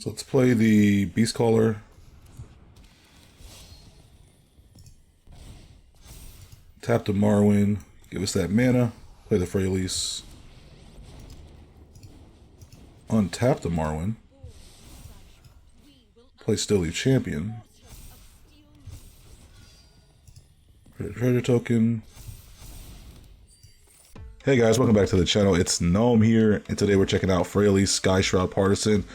So let's play the Beast Caller. Tap the Marwin, give us that mana, play the Freyalise. Untap the Marwin. Play Steely Champion. Create a treasure token. Hey guys, welcome back to the channel. It's Gnome here, and today we're checking out Freyalise Skyshroud Partisan.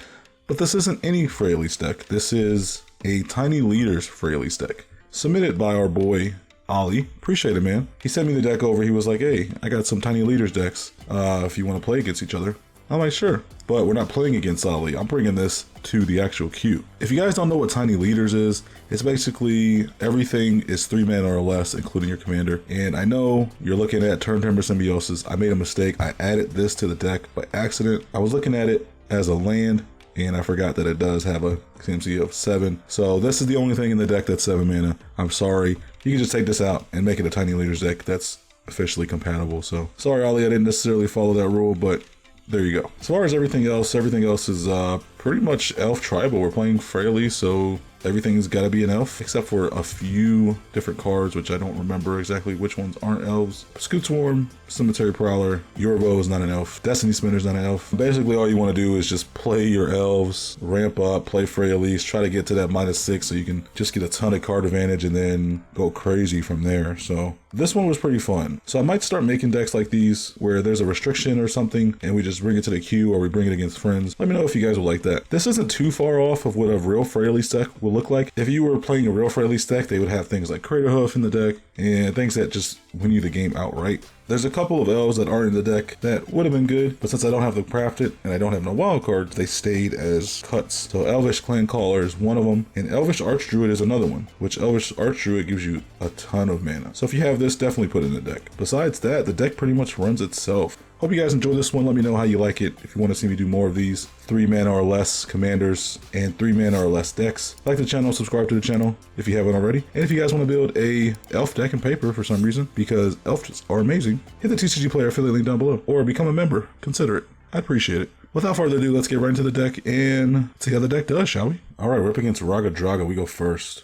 But this isn't any Freyalise deck. This is a Tiny Leaders Freyalise deck. Submitted by our boy, Ollie. Appreciate it, man. He sent me the deck over. He was like, hey, I got some Tiny Leaders decks if you want to play against each other. I'm like, sure. But we're not playing against Ollie. I'm bringing this to the actual queue. If you guys don't know what Tiny Leaders is, it's basically everything is 3 mana or less, including your commander. And I know you're looking at Turn Timber Symbiosis. I made a mistake. I added this to the deck by accident. I was looking at it as a land, and I forgot that it does have a CMC of 7. So this is the only thing in the deck that's 7 mana. I'm sorry. You can just take this out and make it a Tiny Leaders deck that's officially compatible. So sorry, Ollie, I didn't necessarily follow that rule, but there you go. As far as everything else is pretty much elf tribal. We're playing Freyalise, so everything's got to be an elf, except for a few different cards, which I don't remember exactly which ones aren't elves. Scoot Swarm, Cemetery Prowler, Yorbo is not an elf, Destiny Spinner's not an elf. Basically, all you want to do is just play your elves, ramp up, play Freyalise, try to get to that -6 so you can just get a ton of card advantage and then go crazy from there. So this one was pretty fun. So I might start making decks like these where there's a restriction or something and we just bring it to the queue or we bring it against friends. Let me know if you guys would like that. This isn't too far off of what a real Freyalise deck will look like. If you were playing a real Freyalise deck, they would have things like Crater Hoof in the deck and things that just win you the game outright. There's a couple of elves that aren't in the deck that would have been good, but since I don't have them crafted and I don't have no wild cards, they stayed as cuts. So Elvish Clan Caller is one of them, and Elvish Archdruid is another one, which Elvish Archdruid gives you a ton of mana. So if you have this, definitely put it in the deck. Besides that, the deck pretty much runs itself. Hope you guys enjoy this one. Let me know how you like it. If you want to see me do more of these 3 mana or less commanders and 3 mana or less decks, like the channel, subscribe to the channel if you haven't already. And if you guys want to build a elf deck and paper for some reason, because elves are amazing, hit the TCG Player affiliate link down below or become a member. Consider it. I'd appreciate it. Without further ado, let's get right into the deck and see how the deck does, shall we? All right, we're up against Raga Draga. We go first.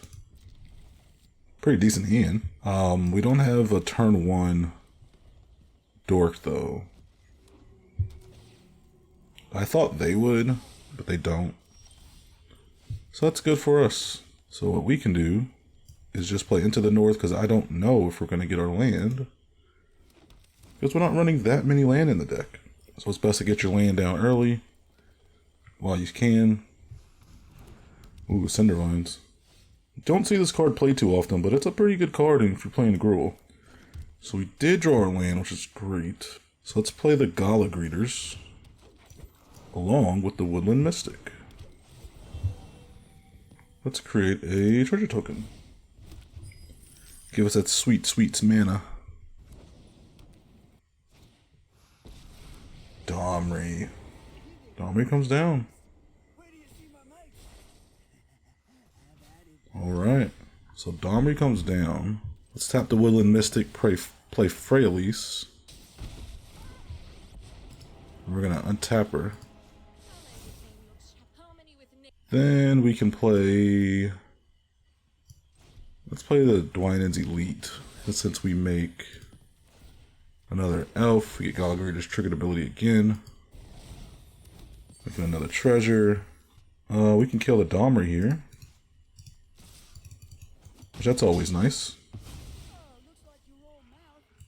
Pretty decent hand. We don't have a turn 1 dork though. I thought they would, but they don't. So that's good for us. So what we can do is just play Into the North, because I don't know if we're going to get our land, because we're not running that many land in the deck. So it's best to get your land down early while you can. Ooh, Cindervines. Don't see this card played too often, but it's a pretty good card if you're playing Gruul. So we did draw our land, which is great. So let's play the Gala Greeters along with the Woodland Mystic. Let's create a treasure token. Give us that sweet, sweet mana. Domri. Domri comes down. Alright. So Domri comes down. Let's tap the Woodland Mystic, play Freyalise. We're going to untap her. Then we can play, let's play the Dwynen's Elite. And since we make another elf, we get Gala Greeter's triggered ability again. Making another treasure. We can kill the Domri here, which that's always nice.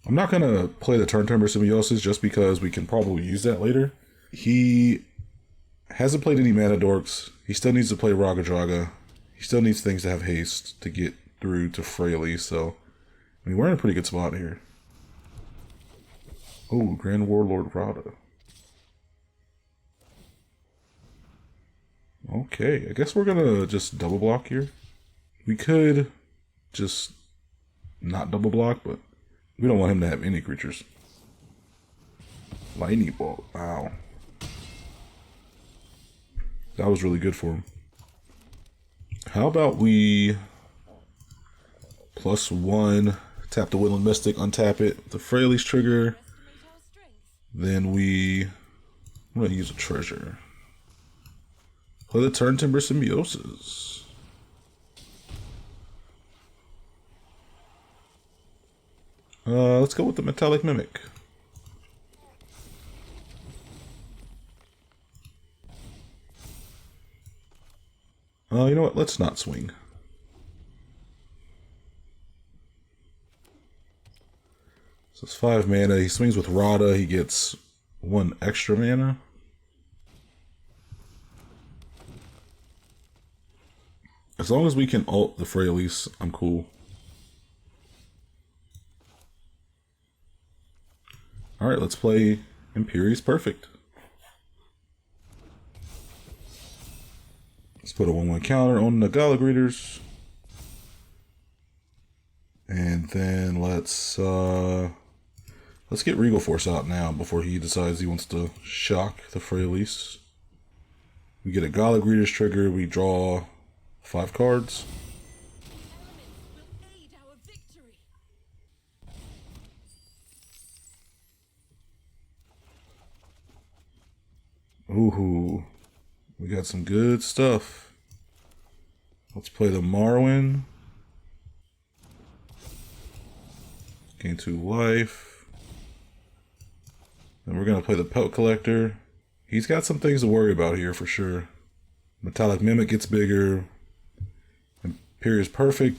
I'm not going to play the Turn Timber Symbiosis just because we can probably use that later. He hasn't played any Mana Dorks. He still needs to play Raga Draga. He still needs things to have haste to get through to Freyalise, so I mean, we're in a pretty good spot here. Oh, Grand Warlord Rada. Okay, I guess we're gonna just double block here. We could just not double block, but we don't want him to have any creatures. Lightning Bolt, wow. That was really good for him. How about we +1, tap the Woodland Mystic, untap it, the Freyalise trigger. Then I'm going to use a treasure. Play the Turn Timber Symbiosis. Let's go with the Metallic Mimic. You know what? Let's not swing. So it's 5 mana. He swings with Rada. He gets 1 extra mana. As long as we can ult the Freyalise, I'm cool. Alright, let's play Imperious Perfect. Let's put a 1/1 counter on the Gala Greeters. And then let's get Regal Force out now before he decides he wants to shock the Freyalise. We get a Gala Greeters trigger, we draw 5 cards. Ooh, we got some good stuff. Let's play the Marwyn. Gain 2 life. Then we're going to play the Pelt Collector. He's got some things to worry about here for sure. Metallic Mimic gets bigger. Imperious Perfect.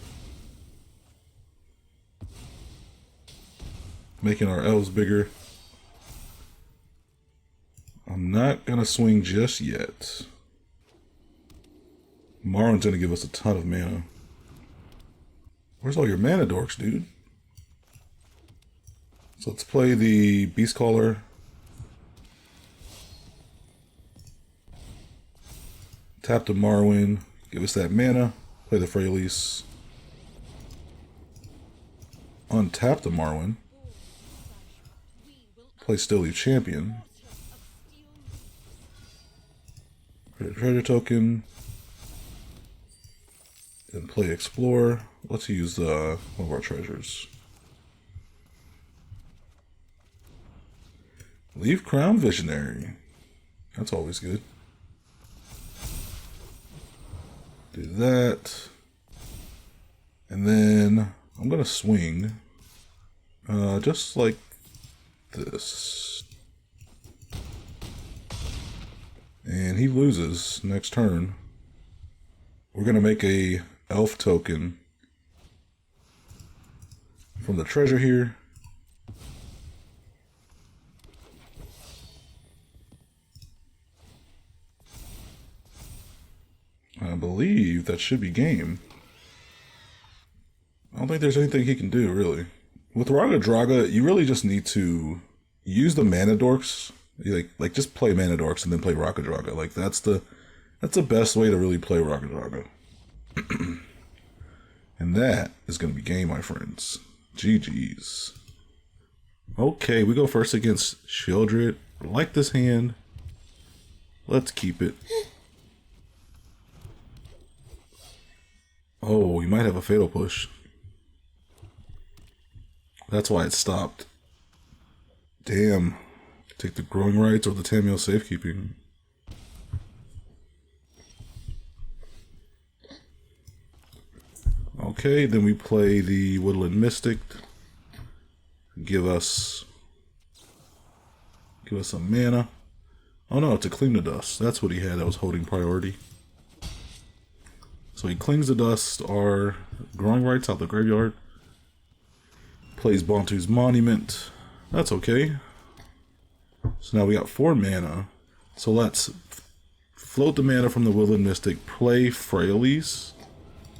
Making our elves bigger. I'm not going to swing just yet. Marwyn's going to give us a ton of mana. Where's all your mana dorks, dude? So let's play the Beast Caller. Tap the Marwyn. Give us that mana. Play the Freyalise. Untap the Marwyn. Play Still Leaf Champion. Create a treasure token. Then play Explorer. Let's use one of our treasures. Leave Crown Visionary. That's always good. Do that. And then I'm going to swing just like this. And he loses next turn. We're going to make a elf token from the treasure here. I believe that should be game. I don't think there's anything he can do, really. With Raga Draga, you really just need to use the mana dorks. Like just play mana dorks and then play Raga Draga. Like that's the best way to really play Raga Draga. And that is going to be game, my friends. GG's. Okay, we go first against Sheoldred. I like this hand. Let's keep it. Oh, he might have a Fatal Push. That's why it stopped. Damn. Take the Growing Rights or the Tamiel Safekeeping. Okay, then we play the Woodland Mystic. Give us some mana. Oh no, to Clean the Dust. That's what he had that was holding priority. So he clings the dust, our Growing Rights out the graveyard. Plays Bontu's Monument. That's okay. So now we got 4 mana. So let's float the mana from the Woodland Mystic, play Freyalise,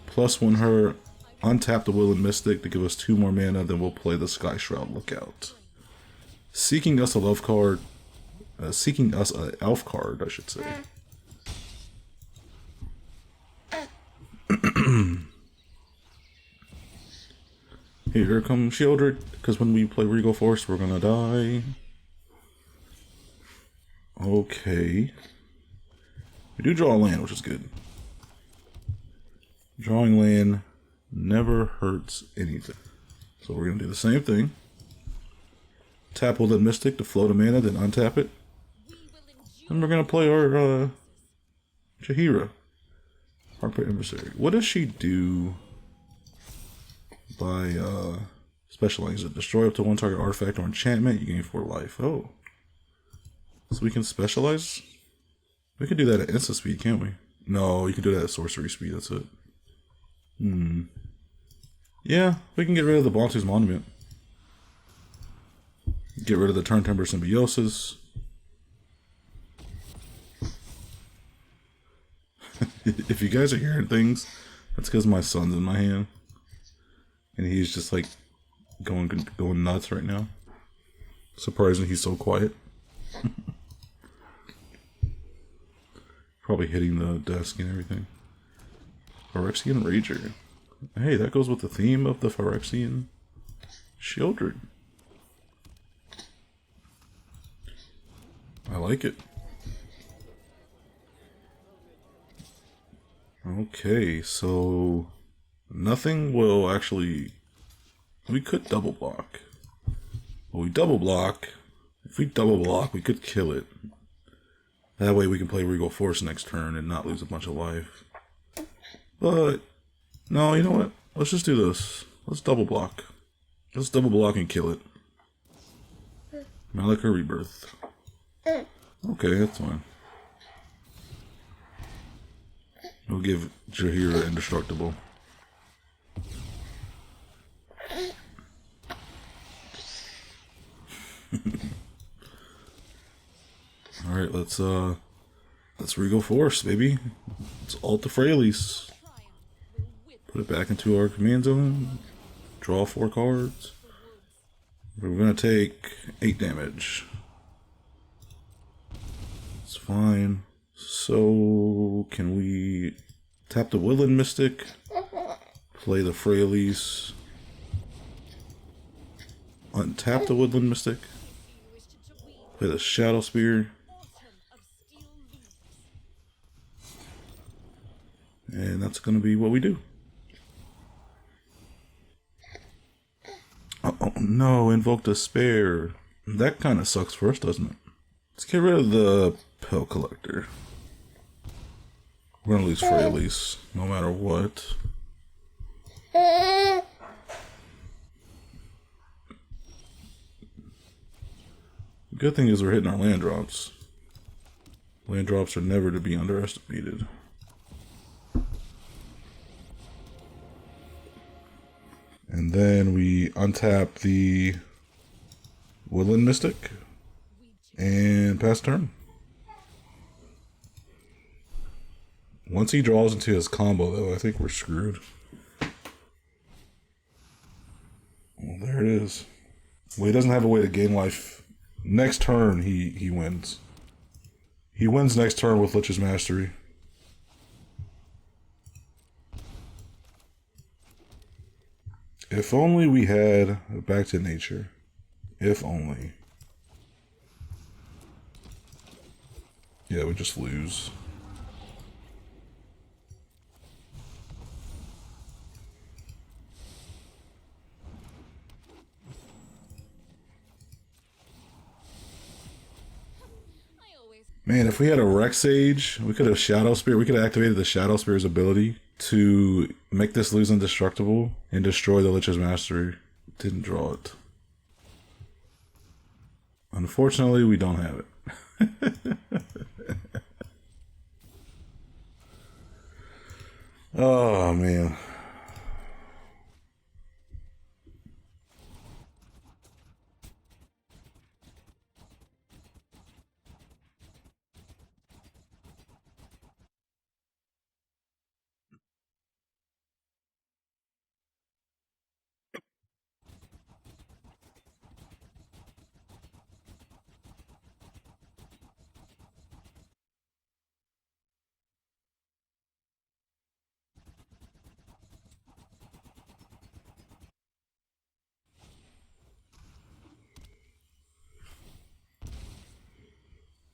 +1 her, untap the Woodland Mystic to give us 2 more mana, then we'll play the Skyshroud Lookout. Seeking us a love card, seeking us an elf card, I should say. Here comes Sheoldred, because when we play Regal Force, we're gonna die. Okay. We do draw a land, which is good. Drawing land never hurts anything. So we're gonna do the same thing. Tap Woodland Mystic to float a mana, then untap it. And we're gonna play our Jahira. Hardpoint Adversary. What does she do by specializing? Destroy up to one target artifact or enchantment, you gain 4 life. Oh. So we can specialize? We can do that at instant speed, can't we? No, you can do that at sorcery speed, that's it. Yeah, we can get rid of the Bontu's Monument. Get rid of the Turn Timber Symbiosis. If you guys are hearing things, that's because my son's in my hand. And he's just like going nuts right now. Surprisingly, he's so quiet. Probably hitting the desk and everything. Phyrexian Rager. Hey, that goes with the theme of the Phyrexian Shieldred. I like it. Okay, so nothing will actually... We could double block. Well, we double block. If we double block, we could kill it. That way we can play Regal Force next turn and not lose a bunch of life. But, no, you know what? Let's just do this. Let's double block. Let's double block and kill it. Malika Rebirth. Okay, that's fine. We'll give Jahira Indestructible. Alright, let's Regal Force, baby. Let's ult the Freyalise. Put it back into our command zone. Draw 4 cards. We're gonna take 8 damage. It's fine. So, can we tap the Woodland Mystic, play the Freyalise, untap the Woodland Mystic, play the Shadow Spear, and that's going to be what we do. Oh no, Invoke Despair. That kind of sucks for us, doesn't it? Let's get rid of the Pill Collector. We're gonna lose Freyalise, no matter what. The good thing is we're hitting our land drops. Land drops are never to be underestimated. And then we untap the Woodland Mystic and pass turn. Once he draws into his combo, though, I think we're screwed. Well, there it is. Well, he doesn't have a way to gain life. Next turn, he wins. He wins next turn with Lich's Mastery. If only we had Back to Nature. If only. Yeah, we just lose. Man, if we had a Rex Sage, we could have Shadow Spear. We could have activated the Shadow Spear's ability to make this lose indestructible and destroy the Lich's Mastery. Didn't draw it. Unfortunately, we don't have it. Oh, man.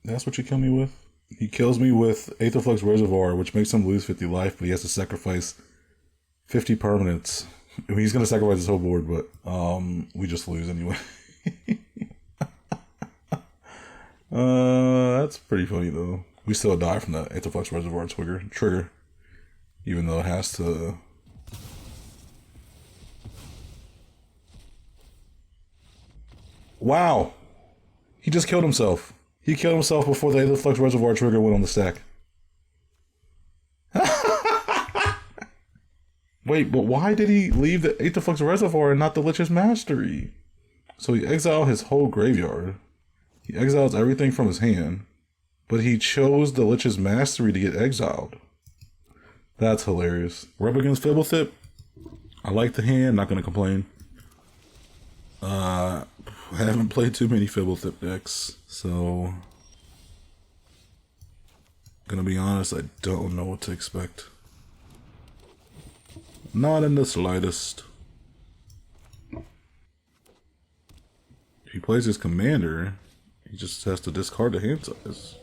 That's what you kill me with? He kills me with Aetherflux Reservoir, which makes him lose 50 life, but he has to sacrifice 50 permanents. I mean, he's going to sacrifice his whole board, but we just lose anyway. That's pretty funny, though. We still die from that Aetherflux Reservoir trigger, even though it has to. Wow! He just killed himself. He killed himself before the Aetherflux Reservoir trigger went on the stack. Wait, but why did he leave the Aetherflux Reservoir and not the Lich's Mastery? So he exiled his whole graveyard. He exiles everything from his hand. But he chose the Lich's Mastery to get exiled. That's hilarious. We're up against Fibblethip. I like the hand, not gonna complain. I haven't played too many Fibblethip decks, so gonna be honest, I don't know what to expect. Not in the slightest. If he plays his commander, he just has to discard the hand size.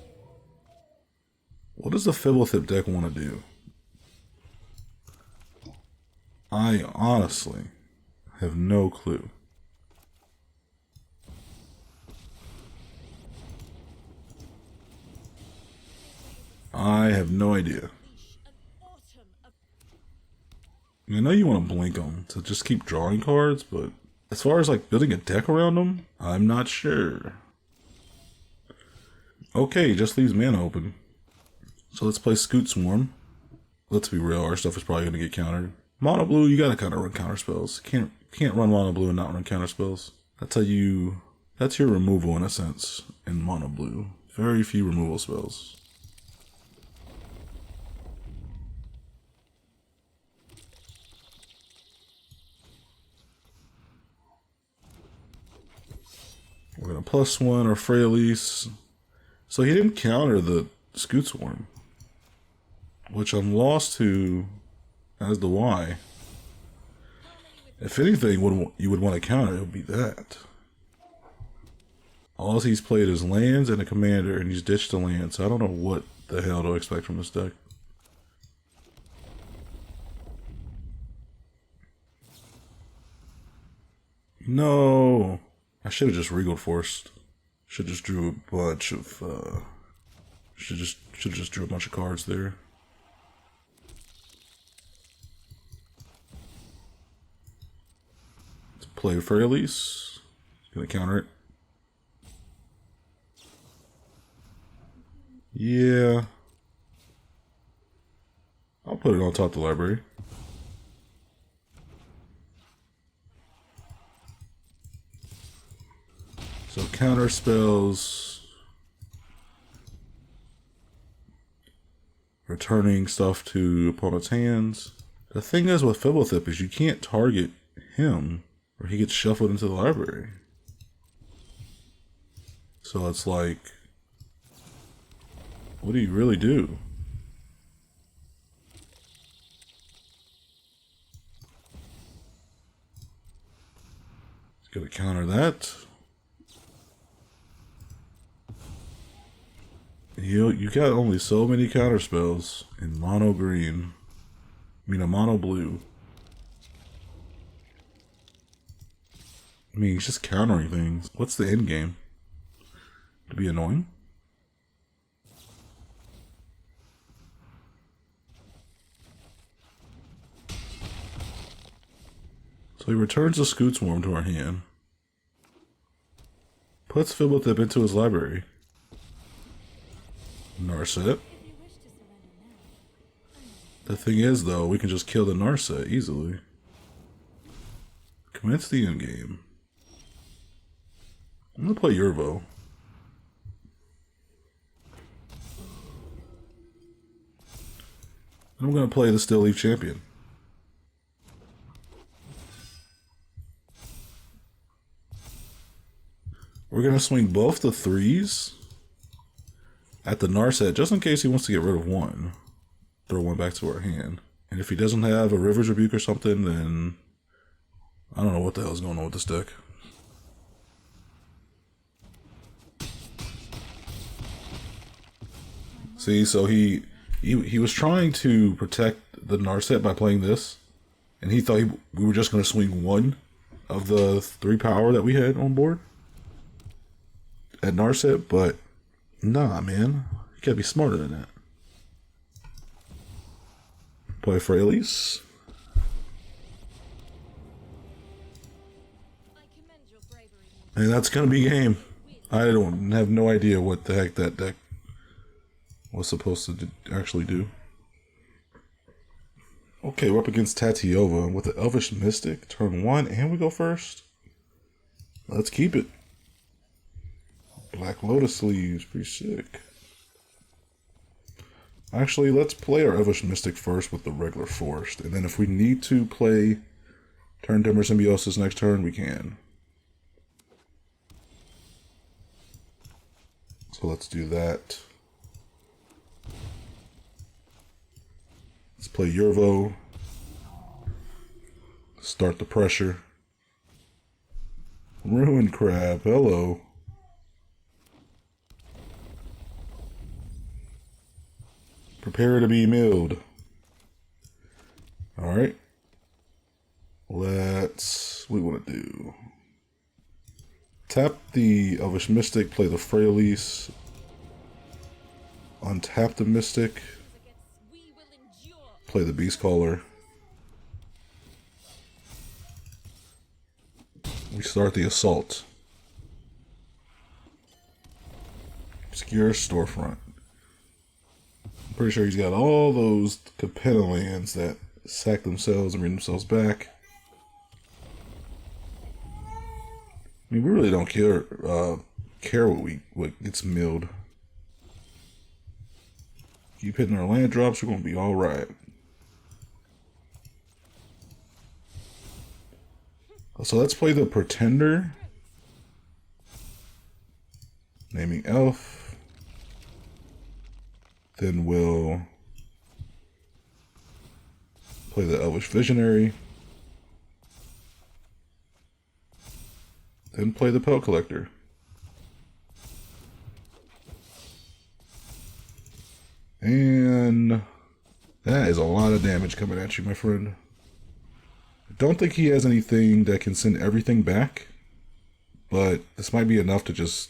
What does the Fibblethip deck want to do? I honestly have no clue. I have no idea. I know you want to blink them to just keep drawing cards, but as far as like building a deck around them, I'm not sure. Okay, just leaves mana open. So let's play Scoot Swarm. Let's be real, our stuff is probably going to get countered. Mono blue, you gotta kind of run counter spells. Can't run mono blue and not run counter spells. That's your removal in a sense in mono blue. Very few removal spells. We're gonna +1 our Freyalise. So he didn't counter the Scoot Swarm, which I'm lost to as the why. If anything you would want to counter, it would be that. All he's played is lands and a commander, and he's ditched the land, so I don't know what the hell to expect from this deck. No! I should have just Regal Forced. Should just drew a bunch of should just drew a bunch of cards there. Let's play Freyalise. Gonna counter it. Yeah. I'll put it on top of the library. So counter spells, returning stuff to opponent's hands. The thing is with Fibblethip is you can't target him or he gets shuffled into the library. So it's like, what do you really do? It's gonna counter that. You got only so many counter spells in mono green. I mean, a mono blue. I mean, he's just countering things. What's the end game? To be annoying? So he returns the Scoot Swarm to our hand. Puts Fibblethip into his library. Narset. The thing is, though, we can just kill the Narset easily. Commence the end game. I'm gonna play Yurvo. I'm gonna play the Still Leaf Champion. We're gonna swing both the 3s at the Narset, just in case he wants to get rid of one. Throw one back to our hand. And if he doesn't have a River's Rebuke or something, then I don't know what the hell's going on with this deck. See, so he was trying to protect the Narset by playing this, and he thought we were just going to swing one of the 3 power that we had on board at Narset, but nah, man. You gotta be smarter than that. Play Freyalise. And that's gonna be game. I don't have no idea what the heck that deck was supposed to actually do. Okay, we're up against Tatiova with the Elvish Mystic, turn 1, and we go first. Let's keep it. Black Lotus sleeves, pretty sick. Actually, let's play our Elvish Mystic first with the regular Forest, and then if we need to play Turn Timber Symbiosis next turn, we can. So let's do that. Let's play Yurvo. Start the pressure. Ruined Crab, hello. Prepare to be milled. Alright. What we want to do. Tap the Elvish Mystic, play the Freyalise. Untap the Mystic. Play the Beast Caller. We start the Assault. Obscure Storefront. I'm pretty sure he's got all those Capenna lands that sack themselves and bring themselves back. I mean, we really don't care what gets milled. Keep hitting our land drops, we're gonna be all right. So let's play the Pretender. Naming Elf. Then we'll play the Elvish Visionary. Then play the Pelt Collector. And that is a lot of damage coming at you, my friend. I don't think he has anything that can send everything back, but this might be enough to just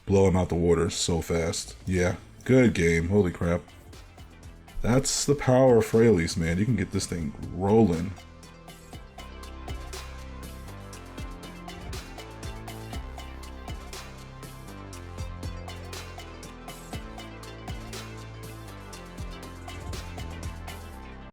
blow him out the water so fast. Yeah, good game. Holy crap. That's the power of Freyalise, man. You can get this thing rolling.